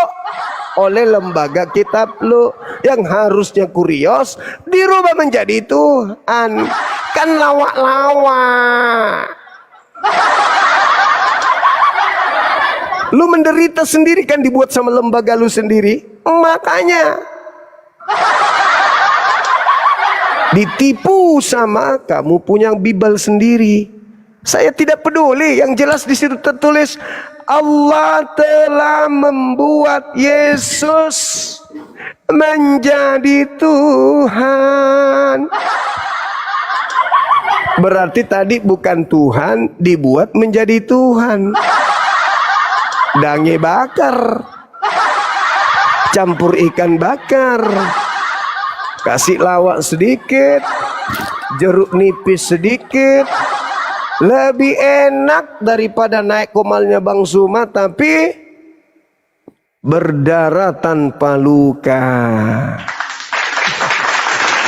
oleh lembaga kitab lu yang harusnya kurios dirubah menjadi Tuhan. Kan lawak-lawak. Lu menderita sendiri kan dibuat sama lembaga lu sendiri. Makanya ditipu sama kamu punya Bible sendiri. Saya tidak peduli, yang jelas di situ tertulis Allah telah membuat Yesus menjadi Tuhan. Berarti tadi bukan Tuhan dibuat menjadi Tuhan. Dange bakar, campur ikan bakar, kasih lawak sedikit, jeruk nipis sedikit, lebih enak daripada naik komalnya Bang Suma tapi berdarah tanpa luka.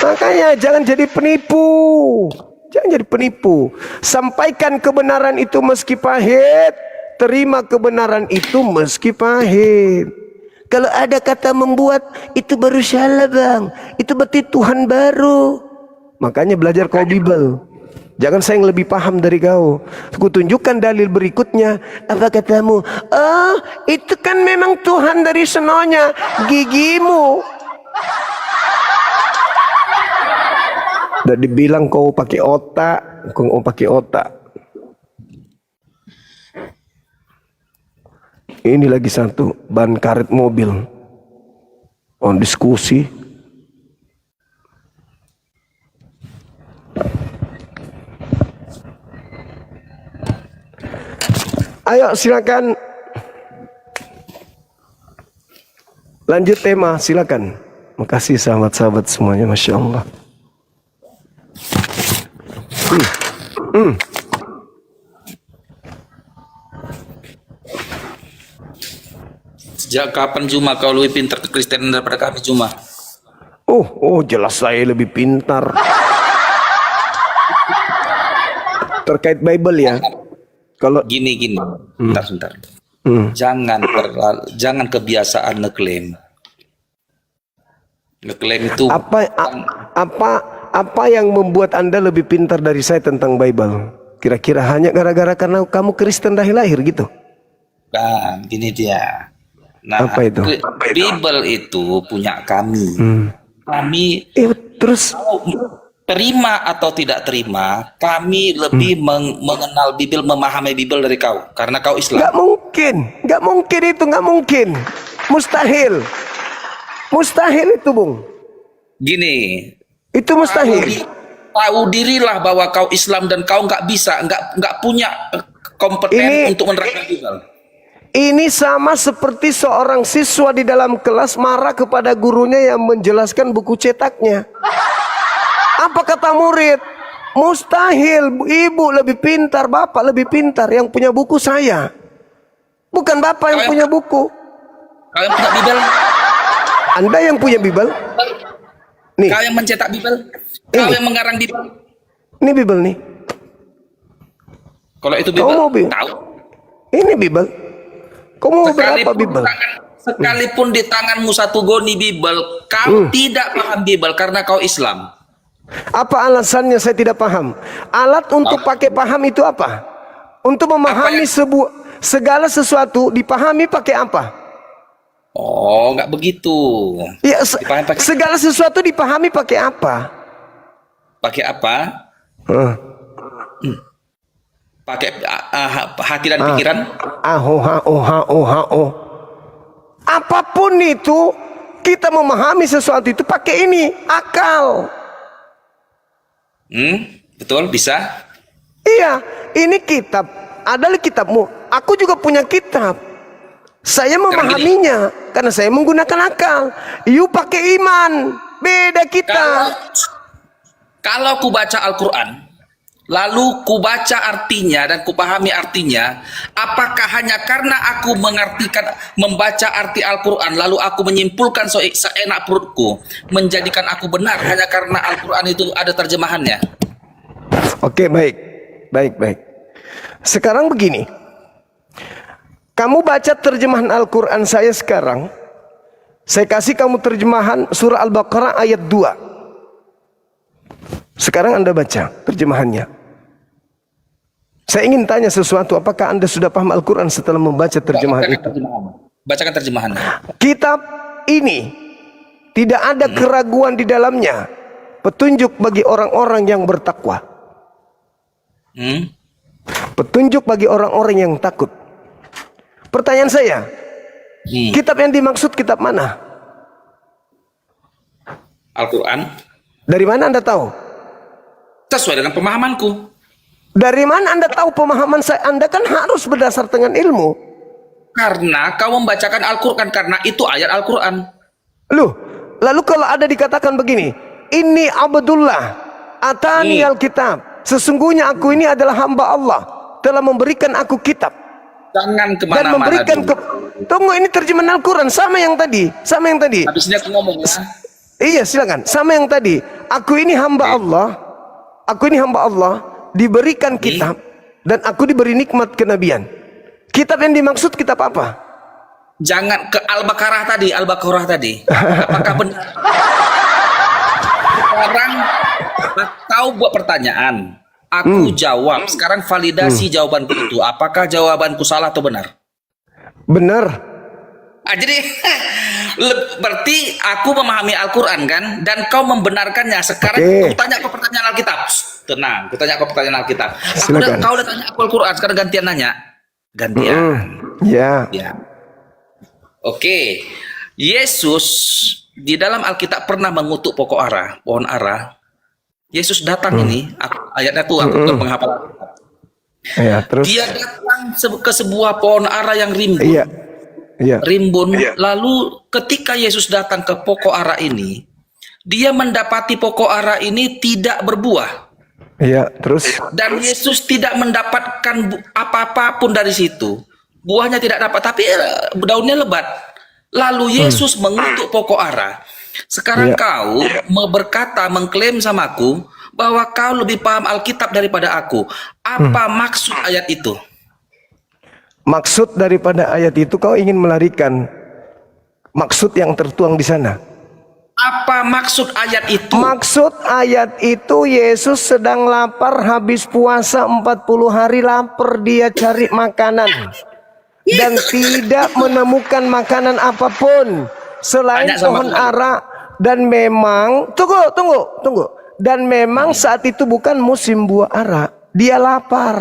Makanya jangan jadi penipu. Jangan jadi penipu. Sampaikan kebenaran itu meski pahit. Terima kebenaran itu meski pahit. Kalau ada kata membuat, itu baru salah bang. Itu berarti Tuhan baru. Makanya belajar kau Bible. Jangan saya yang lebih paham dari kau. Aku tunjukkan dalil berikutnya. Apa katamu? Oh, itu kan memang Tuhan dari senonya. Gigimu. Udah dibilang kau pakai otak. Kau pakai otak. Ini lagi satu, ban karet mobil. On diskusi. Ayo silakan. Lanjut tema, silakan. Makasih sahabat-sahabat semuanya, Masya Allah. Sejak kapan Juma kau lebih pintar ke Kristen daripada kami Juma? Oh, jelas saya lebih pintar. Terkait Bible ya. Kalau Gini. Sebentar. jangan kebiasaan ngeklaim. Ngeklaim itu Apa yang membuat Anda lebih pintar dari saya tentang Bible? Kira-kira hanya gara-gara karena kamu Kristen dari lahir gitu? kan gini dia. Nah, Apa itu? Bible itu punya kami. Kami Terus terima atau tidak terima, kami lebih mengenal Bible, memahami Bible dari kau, karena kau Islam. nggak mungkin itu, nggak mungkin, mustahil itu, Bung. Gini, Itu mustahil. tahu dirilah bahwa kau Islam dan kau nggak punya kompeten untuk menerapkan Bible. Ini sama seperti seorang siswa di dalam kelas marah kepada gurunya yang menjelaskan buku cetaknya. Apa kata murid? Mustahil, ibu lebih pintar, bapak lebih pintar. Yang punya buku saya, bukan bapak yang punya buku. Kau yang punya Bible? Anda yang punya Bible? Nih, Kau yang mencetak Bible? Kau yang mengarang Bible? ini Bible nih. Kalau itu Kau Bible, mau Bible? tahu. Ini Bible. Kau mau berapa Bible? Sekalipun di tanganmu satu goni Bible, kau tidak paham Bible karena kau Islam. Apa alasannya saya tidak paham? Alat untuk pakai paham itu apa? Untuk memahami segala sesuatu dipahami pakai apa? Oh, nggak begitu. Ya, Dipahami pakai segala sesuatu dipahami pakai apa? pakai apa? Pakai hati dan pikiran. Apapun itu, kita memahami sesuatu itu pakai ini, akal. Betul, bisa. Iya, ini kitab adalah kitabmu. Aku juga punya kitab. Saya memahaminya karena saya menggunakan akal. You pakai iman, beda kita. Kalau ku baca Al-Quran, lalu ku baca artinya dan ku pahami artinya, apakah hanya karena aku membaca arti Al-Quran, lalu aku menyimpulkan seenak perutku, menjadikan aku benar hanya karena Al-Quran itu ada terjemahannya? Oke, baik. Sekarang begini, kamu baca terjemahan Al-Quran saya sekarang, saya kasih kamu terjemahan surah Al-Baqarah ayat 2. Sekarang Anda baca terjemahannya. Saya ingin tanya sesuatu, apakah Anda sudah paham Al-Quran setelah membaca terjemahan itu? Bacakan terjemahannya. Kitab ini tidak ada keraguan di dalamnya, petunjuk bagi orang-orang yang bertakwa, petunjuk bagi orang-orang yang takut. Pertanyaan saya, kitab yang dimaksud kitab mana? Al-Quran. Dari mana Anda tahu? Sesuai dengan pemahamanku. Dari mana Anda tahu pemahaman saya? Anda kan harus berdasar dengan ilmu. Karena kau membacakan Al-Quran, karena itu ayat Al-Quran. Lalu kalau ada dikatakan begini, ini Abdullah atani Alkitab, sesungguhnya aku ini adalah hamba Allah, telah memberikan aku kitab. Jangan Dan kemana-mana memberikan tunggu, ini terjemahan Al-Quran sama yang tadi. Habisnya aku ngomong ya. Iya, silakan. Sama yang tadi. Aku ini hamba Allah. Aku ini hamba Allah, diberikan kitab dan aku diberi nikmat kenabian. Kitab yang dimaksud kitab apa? Jangan ke Al-Baqarah tadi. Apakah benar? Sekarang kau buat pertanyaan, aku jawab. Sekarang validasi jawabanku itu. Apakah jawabanku salah atau benar? Benar. Jadi berarti aku memahami Al-Quran kan, dan kau membenarkannya. Sekarang aku tanya kau pertanyaan Alkitab. Tenang, aku tanya kau pertanyaan Alkitab. Kau udah tanya aku Al-Quran, sekarang gantian nanya. Ya. Oke. Yesus di dalam Alkitab pernah mengutuk pohon ara. Yesus datang ini, ayatnya tuh aku ke penghafal. Ya, terus Dia datang ke sebuah pohon ara yang rimbun. Rimbun. Lalu ketika Yesus datang ke pokok ara ini, dia mendapati pokok ara ini tidak berbuah. Terus Dan Yesus tidak mendapatkan apa-apa pun dari situ. Buahnya tidak dapat, tapi daunnya lebat. Lalu Yesus mengutuk pokok ara. Sekarang kau mengklaim samaku bahwa kau lebih paham Alkitab daripada aku. Apa maksud ayat itu? Maksud daripada ayat itu kau ingin melarikan maksud yang tertuang di sana. Apa maksud ayat itu? Maksud ayat itu Yesus sedang lapar, habis puasa 40 hari lapar, dia cari makanan dan tidak menemukan makanan apapun selain Tanya sama pohon Tuhan. ara. Dan memang tunggu. Dan memang saat itu bukan musim buah ara. Dia lapar.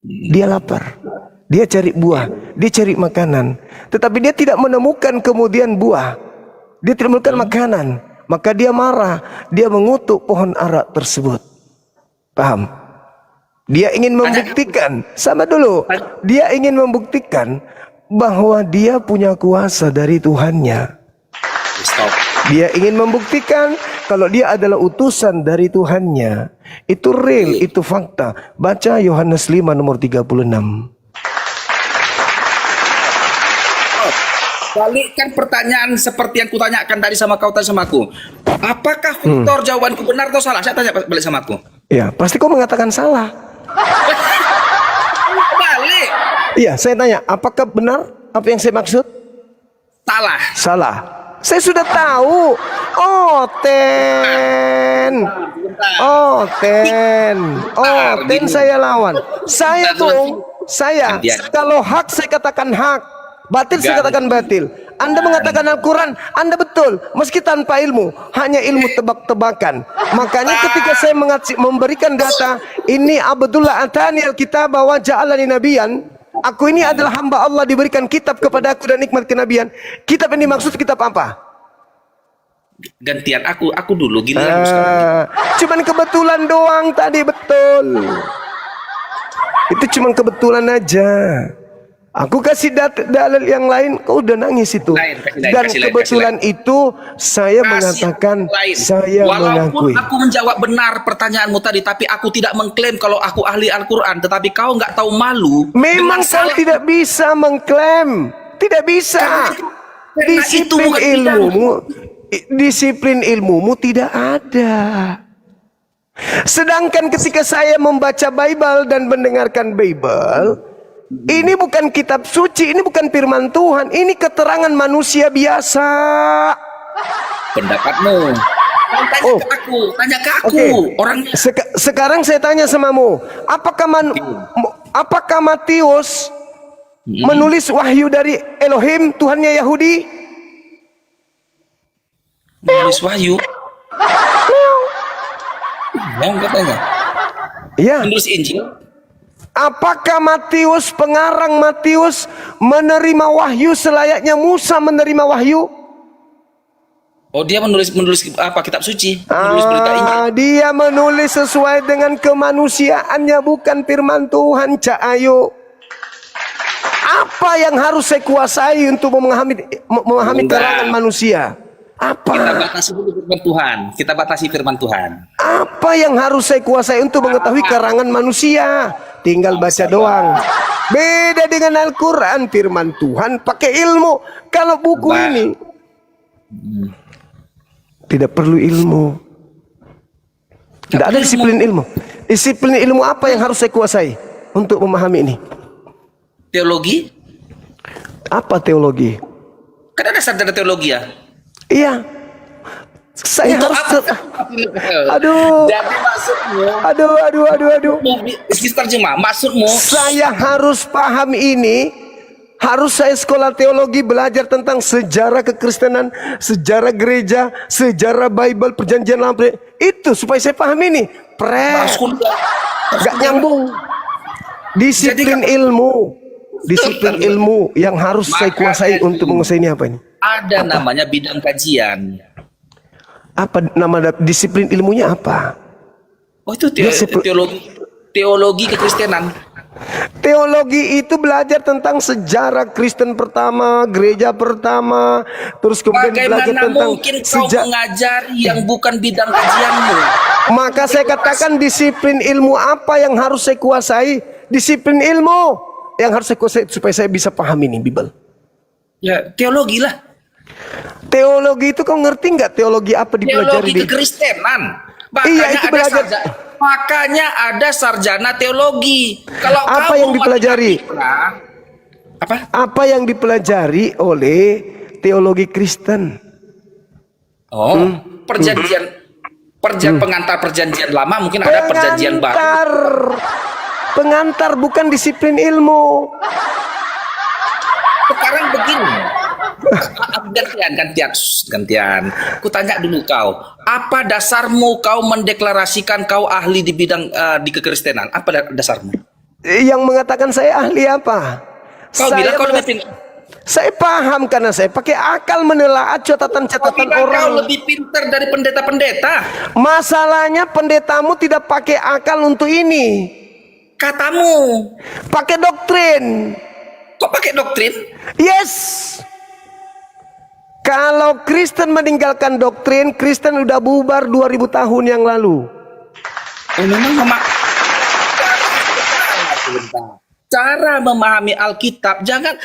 Dia lapar. Dia cari buah, dia cari makanan. Tetapi dia tidak menemukan kemudian buah. Dia tidak menemukan makanan. Maka dia marah. Dia mengutuk pohon ara tersebut. Paham? Dia ingin membuktikan. Sama dulu. Dia ingin membuktikan bahwa dia punya kuasa dari Tuhannya. Stop. Dia ingin membuktikan kalau dia adalah utusan dari Tuhannya. Itu real, itu fakta. Baca Yohanes 5 nomor 36. Balikkan pertanyaan seperti yang kutanyakan tadi sama kau tadi sama aku. Apakah Victor jawabanku benar atau salah? Saya tanya balik sama aku. Ya, pasti kau mengatakan salah. Balik. Iya, saya tanya, apakah benar apa yang saya maksud? Salah. Salah. Saya sudah tahu. Oh, ten. Oh, ten saya lawan. Saya kalau hak saya katakan hak, batil saya katakan batil. Anda mengatakan Al-Quran, Anda betul, meski tanpa ilmu, hanya ilmu tebak-tebakan. Makanya ketika saya memberikan data, ini Abdullah atani al-kitab wa ja'alani nabiyan. Aku ini adalah hamba Allah, diberikan kitab kepada aku dan nikmat kenabian. Kitab ini maksud kitab apa? Gantian aku dulu giliran sekarang. Cuman kebetulan doang tadi, betul. Itu cuman kebetulan aja. Aku kasih dalil yang lain, kau udah nangis itu. Dan kebetulan itu saya mengatakan, saya walaupun mengakui. aku menjawab benar pertanyaanmu tadi, tapi aku tidak mengklaim kalau aku ahli Al-Quran. Tetapi kau nggak tahu malu. Memang kau tidak bisa mengklaim, tidak bisa. Disiplin ilmumu tidak ada. Sedangkan ketika saya membaca Bible dan mendengarkan Bible, ini bukan kitab suci, ini bukan firman Tuhan, ini keterangan manusia biasa. Pendapatmu. Tanya ke aku. Okay. Orangnya. Sekarang saya tanya samamu, apakah Matius menulis wahyu dari Elohim, Tuhannya Yahudi? Menulis wahyu. Yang katanya. Iya. Menulis Injil. Apakah Matius, pengarang Matius, menerima wahyu selayaknya Musa menerima wahyu? Oh, dia menulis apa, kitab suci? Menulis berita Injil. Dia menulis sesuai dengan kemanusiaannya, bukan firman Tuhan, Cak Ayu. Apa yang harus saya kuasai untuk memahami karangan manusia? Apa? Kita batasi firman Tuhan. Kita batasi firman Tuhan. Apa yang harus saya kuasai untuk mengetahui karangan manusia? Tinggal baca doang. Beda dengan Al-Quran, firman Tuhan pakai ilmu. Kalau buku ini tidak perlu ilmu. Tidak ada disiplin ilmu. Disiplin ilmu apa yang harus saya kuasai untuk memahami ini? Teologi? Apa teologi? Kan ada sarjana teologi ya? Iya. Saya Untuk harus apa? Aduh. Jadi maksudmu? Aduh. Sister Jema, maksudmu? Saya harus paham ini. Harus saya sekolah teologi, belajar tentang sejarah kekristenan, sejarah gereja, sejarah Bible, perjanjian lama. Itu supaya saya paham ini. Gak nyambung. Disiplin ilmu yang harus saya kuasai untuk menguasai ini apa ini? Ada namanya bidang kajian. Apa nama disiplin ilmunya apa? Oh, itu teologi kekristenan. Teologi itu belajar tentang sejarah Kristen pertama, gereja pertama, terus kemudian belajar Bagaimana tentang mungkin kau mengajari yang bukan bidang kajianmu? Maka saya katakan disiplin ilmu apa yang harus saya kuasai? Disiplin ilmu yang harus saya kuasai supaya saya bisa paham ini Bible. Ya, teologi lah. Teologi itu kau ngerti nggak teologi apa dipelajari Teologi kekristenan. Iya, itu belajar. Makanya ada sarjana teologi. Kalau Apa kau yang umat dipelajari? Katolik, apa? Apa yang dipelajari oleh teologi Kristen? Oh, pengantar perjanjian lama, mungkin ada perjanjian baru. Pengantar bukan disiplin ilmu. Sekarang begini. Gantian. Ku tanya dulu kau, apa dasarmu kau mendeklarasikan kau ahli di bidang di kekristenan? Apa dasarmu? Yang mengatakan saya ahli apa? Kau bilang kau lebih Saya paham karena saya pakai akal menelaah catatan-catatan kau orang. lebih pintar dari pendeta-pendeta. Masalahnya pendetamu tidak pakai akal untuk ini. Katamu, Pakai doktrin. kok pakai doktrin? Yes. Kalau Kristen meninggalkan doktrin, Kristen udah bubar 2000 tahun yang lalu. Oh, memang cara memahami Alkitab, jangan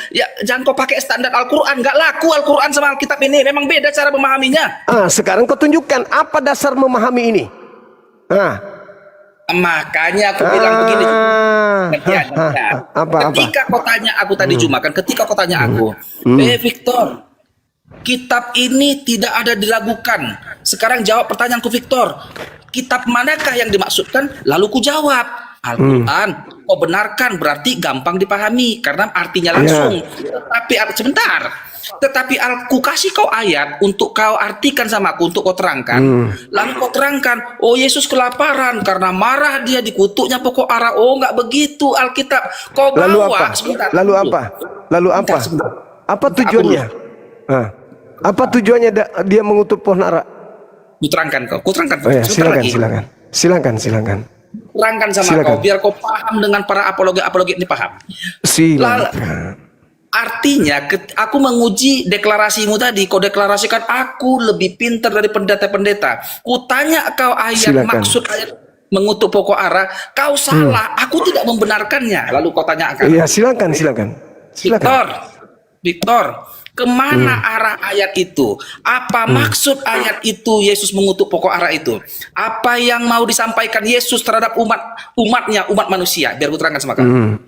kau pakai standar Al-Quran. Nggak laku Al-Quran sama Alkitab ini. Memang beda cara memahaminya. Sekarang kau tunjukkan apa dasar memahami ini. Makanya aku bilang begini. Gantian. Apa? Ketika kau tanya aku tadi cuma kan, ketika kau tanya aku, Victor, kitab ini tidak ada diragukan. Sekarang jawab pertanyaanku, Victor. Kitab manakah yang dimaksudkan? Lalu ku jawab, Al-Quran. Kau benarkan, berarti gampang dipahami karena artinya langsung. Tetapi aku kasih kau ayat untuk kau artikan sama aku, untuk kau terangkan. Lalu kau terangkan, oh Yesus kelaparan karena marah dia dikutuknya pokok ara. Oh, nggak begitu Alkitab. Kau bawa. Lalu apa? Sebentar, Lalu apa? Apa tujuannya? Apa tujuannya dia mengutuk pohon ara? Kuterangkan kau. Oh ya, silakan. Terangkan sama kau biar kau paham dengan para apologi ini paham. Artinya aku menguji deklarasimu tadi. Kau deklarasikan aku lebih pintar dari pendeta-pendeta. Ku tanya kau maksud ayat mengutuk pokok ara, kau salah. Aku tidak membenarkannya. Lalu kau tanyakan. Iya, silakan. Victor, kemana arah ayat itu? Apa maksud ayat itu Yesus mengutuk pokok ara itu? Apa yang mau disampaikan Yesus terhadap umat manusia? Biar ku terangkan sama kamu.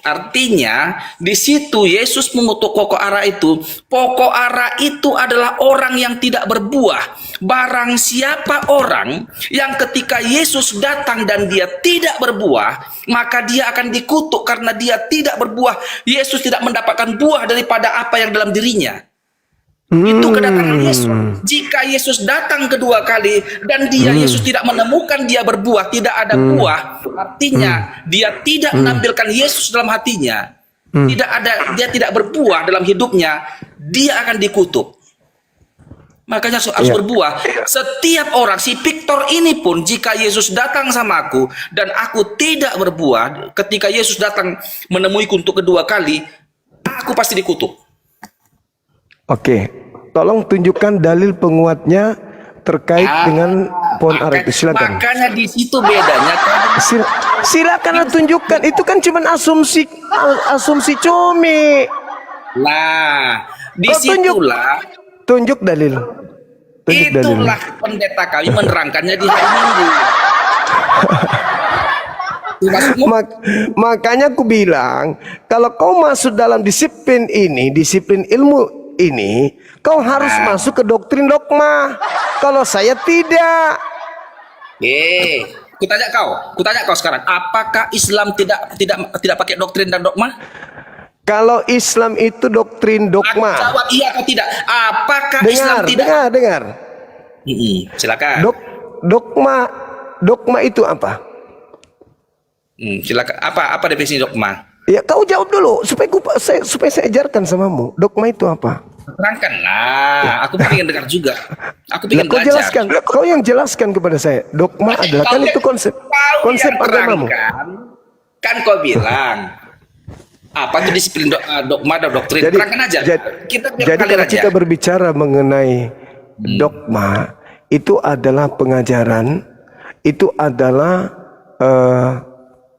Artinya di situ Yesus mengutuk pokok ara itu. Pokok ara itu adalah orang yang tidak berbuah. Barang siapa orang yang ketika Yesus datang dan dia tidak berbuah, maka dia akan dikutuk karena dia tidak berbuah. Yesus tidak mendapatkan buah daripada apa yang dalam dirinya. Itu kedatangan Yesus. Jika Yesus datang kedua kali dan Yesus tidak menemukan dia berbuah, tidak ada buah, artinya dia tidak menampilkan Yesus dalam hatinya. Dia tidak berbuah dalam hidupnya, dia akan dikutuk. Makanya harus berbuah. Setiap orang, si Victor ini pun, jika Yesus datang sama aku dan aku tidak berbuah, ketika Yesus datang menemuiku untuk kedua kali, aku pasti dikutuk. Oke, tolong tunjukkan dalil penguatnya terkait dengan pohon ara itu. Silakan. Makanya di situ bedanya. Silakan tunjukkan. Itu kan cuma asumsi cumi. Nah, disitulah. Tunjuk dalil. Itulah pendeta kami menerangkannya di hari Minggu. Makanya aku bilang, kalau kau masuk dalam disiplin ilmu ini, kau harus masuk ke doktrin dogma. Kalau saya tidak. Kutanya kau sekarang, apakah Islam tidak pakai doktrin dan dogma? Kalau Islam itu doktrin dogma. Aku jawab iya atau tidak. Apakah Islam tidak? Dengar. Silakan. Dogma itu apa? Silakan. Apa definisi dogma? Ya, kau jawab dulu supaya saya ajarkan samamu. Dogma itu apa? Terangkanlah. Aku pengen dengar juga. Aku pengen kau belajar. Kau yang jelaskan kepada saya. Dogma adalah kan itu konsep agamamu. Kan kau bilang. Apa itu disiplin dogma dan doktrin? Terangkan aja. Jadi kalau kita berbicara mengenai dogma, itu adalah pengajaran, itu adalah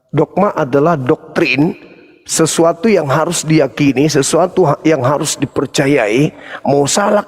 dogma adalah doktrin, sesuatu yang harus diyakini, sesuatu yang harus dipercayai, mau salah